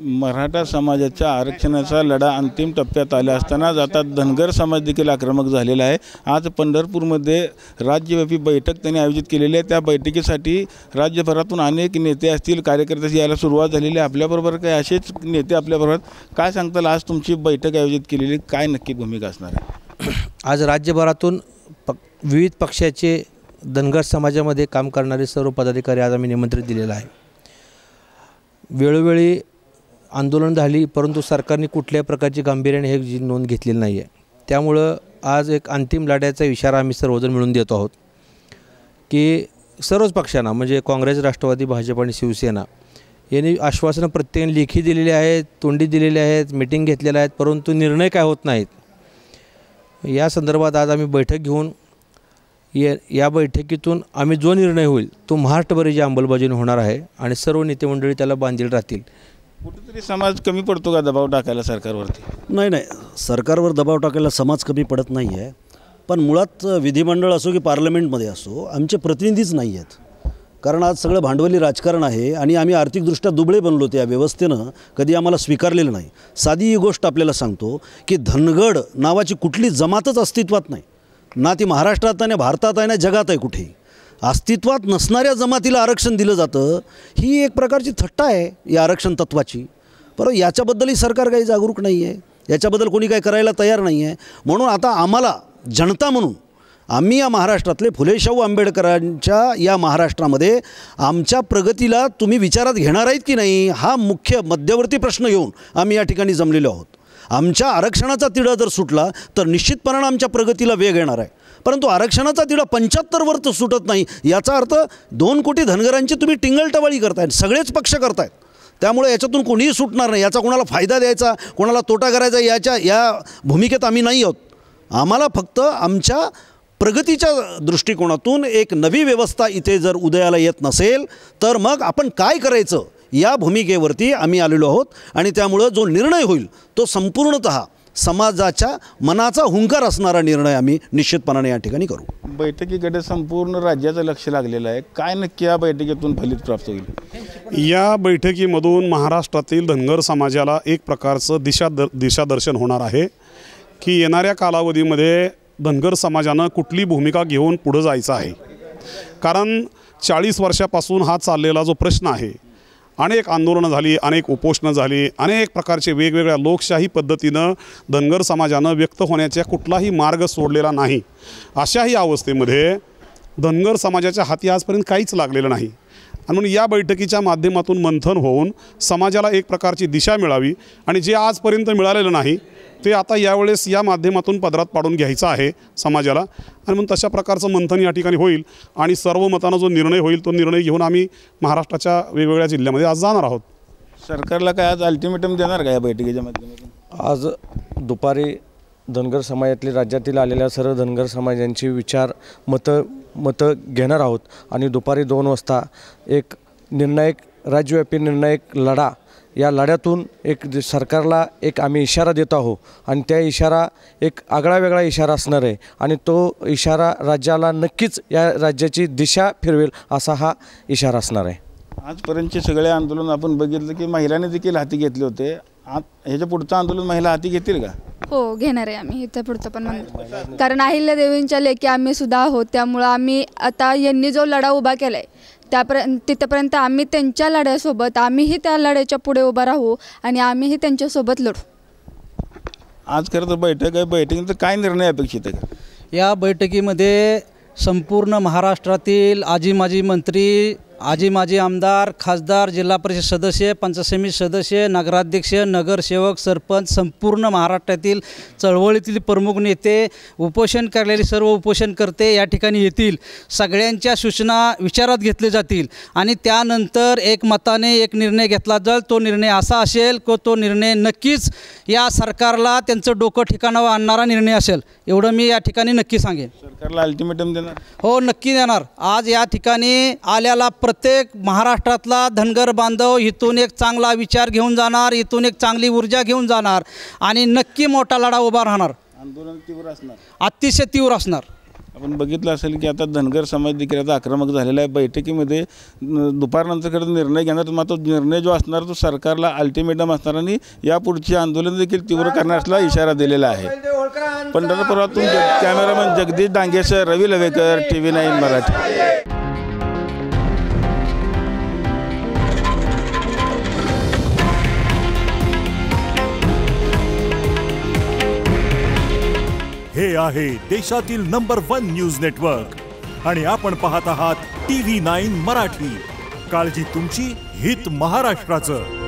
मराठा समाजाच्या आरक्षणाचा लढा अंतिम टप्प्यात आला असतानाच आता धनगर समाज देखील आक्रमक झालेला आहे। आज पंढरपूरमध्ये राज्यव्यापी बैठक त्यांनी आयोजित केलेली आहे। त्या बैठकीसाठी राज्यभरातून अनेक नेते असतील, कार्यकर्ते यायला सुरुवात झालेली आहे। आपल्याबरोबर काही असेच नेते आपल्याबरोबर काय सांगताल, आज तुमची बैठक आयोजित केलेली काय नक्की भूमिका असणार आहे? आज राज्यभरातून विविध पक्षाचे धनगर समाजामध्ये काम करणारे सर्व पदाधिकारी आज आम्ही निमंत्रित दिलेलं आहे। वेळोवेळी आंदोलन झाली, परंतु सरकारने कुठल्याही प्रकारची गांभीर्याने हे नोंद घेतलेली नाही आहे। त्यामुळं आज एक अंतिम लढ्याचा इशारा आम्ही सर्वजण मिळून देतो आहोत की सर्वच पक्षांना म्हणजे काँग्रेस, राष्ट्रवादी, भाजप आणि शिवसेना यांनी आश्वासनं प्रत्येकाने लेखी दिलेली आहेत, तोंडी दिलेली आहेत, मीटिंग घेतलेल्या आहेत, परंतु निर्णय काय होत नाहीत। या संदर्भात आज आम्ही बैठक घेऊन या बैठकीतून आम्ही जो निर्णय होईल तो महाराष्ट्रभराची अंमलबजावणी होणार आहे आणि सर्व नेते मंडळी त्याला बांधील राहतील। कुठेतरी समाज कमी पडतो का दबाव टाकायला सरकारवरती? नाही, सरकारवर दबाव टाकायला समाज कमी पडत नाही आहे, पण मुळात विधिमंडळ असो की पार्लमेंटमध्ये असो आमचे प्रतिनिधीच नाही आहेत। कारण आज सगळं भांडवली राजकारण आहे आणि आम्ही आर्थिकदृष्ट्या दुबळे बनलो, त्या व्यवस्थेनं कधी आम्हाला स्वीकारलेलं नाही। साधी ही गोष्ट आपल्याला सांगतो की धनगड नावाची कुठली जमातच अस्तित्वात नाही, ना ती महाराष्ट्रात आहे ना भारतात आहे ना जगात आहे। कुठेही अस्तित्वात नसणाऱ्या जमातीला आरक्षण दिलं जातं, ही एक प्रकारची थट्टा आहे या आरक्षण तत्वाची। परंतु याच्याबद्दलही सरकार काही जागरूक नाही आहे, याच्याबद्दल कोणी काही करायला तयार नाही आहे। म्हणून आता आम्हाला जनता म्हणून आम्ही या महाराष्ट्रातले फुले शाहू आंबेडकरांच्या या महाराष्ट्रामध्ये आमच्या प्रगतीला तुम्ही विचारात घेणार आहेत की नाही, हा मुख्य मध्यवर्ती प्रश्न घेऊन आम्ही या ठिकाणी जमलेलो आहोत। आमच्या आरक्षणाचा तिढा जर सुटला तर निश्चितपणाने आमच्या प्रगतीला वेग येणार आहे, परंतु आरक्षणाचा तिढा 75वर तर सुटत नाही, याचा अर्थ 2 कोटी धनगरांची तुम्ही टिंगलटवाळी करताय, सगळेच पक्ष करतायत। त्यामुळे याच्यातून कोणीही सुटणार नाही, याचा कोणाला फायदा द्यायचा कोणाला तोटा करायचा या भूमिकेत आम्ही नाही आहोत। आम्हाला फक्त आमच्या प्रगतीच्या दृष्टिकोनातून एक नवी व्यवस्था इथे जर उदयाला येत नसेल तर मग आपण काय करायचं या भूमिकेवरती आम्ही आलेलो आहोत आणि त्यामुळे जो निर्णय होईल तो संपूर्णतः समाजाच्या मनाचा हुंकार असणारा निर्णय आम्ही निश्चितपणाने या ठिकाणी करू। बैठकीकडे संपूर्ण राज्याचं लक्ष लागलेलं आहे, काय नक्की या बैठकीतून फलित प्राप्त होईल? या बैठकीमधून महाराष्ट्रातील धनगर समाजाला एक प्रकारचं दिशादर्शन होणार आहे की येणाऱ्या कालावधीमध्ये धनगर समाजानं कुठली भूमिका घेऊन पुढे जायचं आहे। कारण 40 वर्षापासून हा चाललेला जो प्रश्न आहे, अनेक आंदोलनं झाली, अनेक उपोषणं झाली, अनेक प्रकारचे वेगवेगळ्या लोकशाही पद्धतीनं धनगर समाजानं व्यक्त होण्याचा कुठलाही मार्ग सोडलेला नाही। अशाही अवस्थेमध्ये धनगर समाजाच्या हाती आजपर्यंत काहीच लागलेलं नाही आणि म्हणून या बैठकीच्या माध्यमातून मंथन होऊन समाजाला एक प्रकारची दिशा मिळावी आणि जे आजपर्यंत मिळालेलं नाही ते आता यावेळेस या माध्यमातून पदरात पाडून घ्यायचं आहे समाजाला आणि म्हणून तशा प्रकारचं मंथन या ठिकाणी होईल आणि सर्वमतानं जो निर्णय होईल तो निर्णय घेऊन आम्ही महाराष्ट्राच्या वेगवेगळ्या जिल्ह्यामध्ये आज जाणार आहोत। सरकारला काय आज अल्टिमेटम देणार का या बैठकीच्या माध्यमातून? आज दुपारी धनगर समाजातील राज्यातील आलेल्या सर्व धनगर समाजांची मतं घेणार आहोत आणि दुपारी 2 वाजता एक राज्यव्यापी निर्णायक लढा, या लढ्यातून एक सरकारला एक आम्ही इशारा देत आहोत आणि त्या इशारा एक आगळा वेगळा इशारा असणार आहे आणि तो इशारा राज्याला नक्कीच या राज्याची दिशा फिरवेल असा हा इशारा असणार आहे। आजपर्यंतचे सगळे आंदोलन आपण बघितलं की महिलांनी देखील हाती घेतले होते, ह्याच्या पुढचं आंदोलन महिला हाती घेतील का? हो, घेणार आहे आम्ही इथं पुढचं पण, कारण अहिल्यादेवींच्या लेकी आम्ही सुद्धा आहोत। त्यामुळं आम्ही आता यांनी जो लढा उभा केला आहे तिथपर्यंत आम्ही त्यांच्या लढ्यासोबत आम्हीही त्या लढ्याच्या पुढे उभा राहू आणि आम्हीही त्यांच्यासोबत लढू। आज खरं तर बैठक आहे, बैठकीनंतर काय निर्णय अपेक्षित आहे? या बैठकीमध्ये संपूर्ण महाराष्ट्रातील आजी माजी मंत्री, आजी माजी आमदार, खासदार, जिल्हा परिषद सदस्य, पंचायत समिती सदस्य, नगराध्यक्ष, नगरसेवक, सरपंच, संपूर्ण महाराष्ट्रातील चळवळीतील प्रमुख नेते, उपोषण करलेले सर्व उपोषणकर्ते या ठिकाणी येतील। सगळ्यांच्या सूचना विचारात घेतल्या जातील आणि त्यानंतर एक मताने एक निर्णय घेतला जाईल। तो निर्णय असा असेल की तो निर्णय नक्कीच या सरकारला त्यांचं डोकं ठिकाणावर आणणारा निर्णय असेल, एवढं मी या ठिकाणी नक्की सांगेन। सरकारला अल्टिमेटम देणार? हो, नक्की देणार। आज या ठिकाणी आल्याला प्रत्येक महाराष्ट्रातला धनगर बांधव इथून एक चांगला विचार घेऊन जाणार, इथून एक चांगली ऊर्जा घेऊन जाणार आणि नक्की मोठा लढा उभा राहणार। आंदोलन तीव्र असणार, अतिशय तीव्र असणार। आपण बघितलं असेल की आता धनगर समाज देखील आता आक्रमक झालेला आहे. बैठकीमध्ये दुपारनंतर निर्णय घेणार, मात्र निर्णय जो असणार तो सरकारला अल्टिमेटम असणार आणि यापुढचे आंदोलन देखील तीव्र करण्याचा इशारा दिलेला आहे. पंढरपुरातून कॅमेरामन जगदीश डांगेसह रवी लवेकर, TV9 मराठी. हे आहे देशातील नंबर 1 न्यूज नेटवर्क आणि आपण पाहत आहात TV9 मराठी. काळजी तुमची, हित महाराष्ट्राचं.